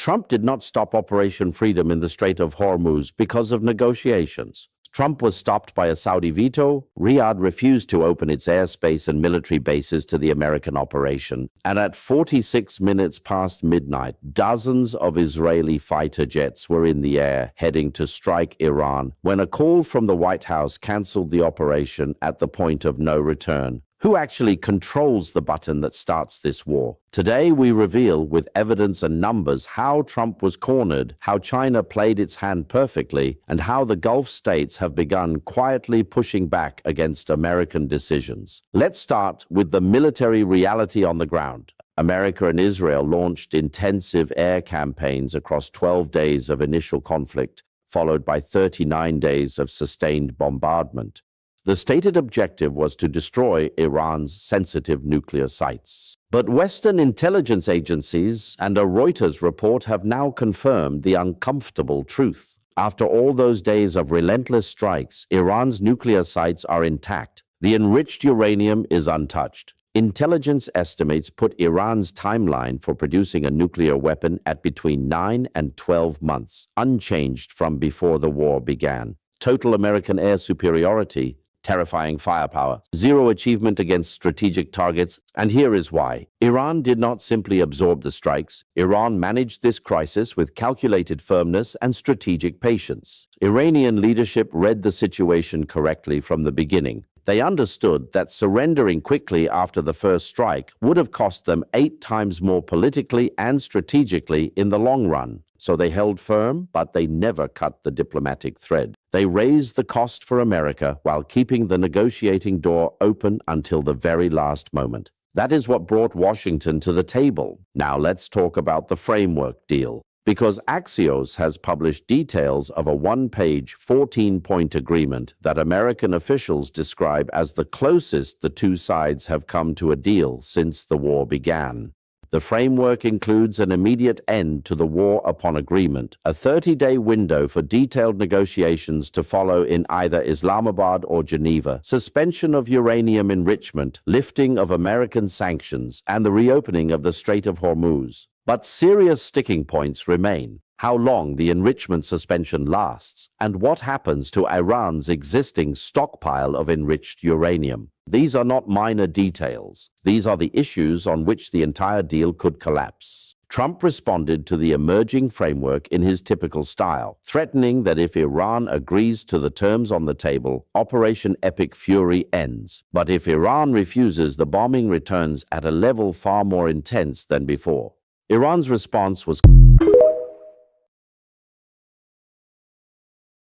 Trump did not stop Operation Freedom in the Strait of Hormuz because of negotiations. Trump was stopped by a Saudi veto, Riyadh refused to open its airspace and military bases to the American operation, and at 46 minutes past midnight, dozens of Israeli fighter jets were in the air heading to strike Iran when a call from the White House canceled the operation at the point of no return. Who actually controls the button that starts this war? Today, we reveal with evidence and numbers how Trump was cornered, how China played its hand perfectly, and how the Gulf states have begun quietly pushing back against American decisions. Let's start with the military reality on the ground. America and Israel launched intensive air campaigns across 12 days of initial conflict, followed by 39 days of sustained bombardment. The stated objective was to destroy Iran's sensitive nuclear sites. But Western intelligence agencies and a Reuters report have now confirmed the uncomfortable truth. After all those days of relentless strikes, Iran's nuclear sites are intact. The enriched uranium is untouched. Intelligence estimates put Iran's timeline for producing a nuclear weapon at between 9 and 12 months, unchanged from before the war began. Total American air superiority, terrifying firepower, zero achievement against strategic targets, and here is why. Iran did not simply absorb the strikes. Iran managed this crisis with calculated firmness and strategic patience. Iranian leadership read the situation correctly from the beginning. They understood that surrendering quickly after the first strike would have cost them 8 times more politically and strategically in the long run. So they held firm, but they never cut the diplomatic thread. They raised the cost for America while keeping the negotiating door open until the very last moment. That is what brought Washington to the table. Now let's talk about the framework deal. Because Axios has published details of a one-page, 14-point agreement that American officials describe as the closest the two sides have come to a deal since the war began. The framework includes an immediate end to the war upon agreement, a 30-day window for detailed negotiations to follow in either Islamabad or Geneva, suspension of uranium enrichment, lifting of American sanctions, and the reopening of the Strait of Hormuz. But serious sticking points remain. How long the enrichment suspension lasts, and what happens to Iran's existing stockpile of enriched uranium. These are not minor details. These are the issues on which the entire deal could collapse. Trump responded to the emerging framework in his typical style, threatening that if Iran agrees to the terms on the table, Operation Epic Fury ends. But if Iran refuses, the bombing returns at a level far more intense than before. Iran's response was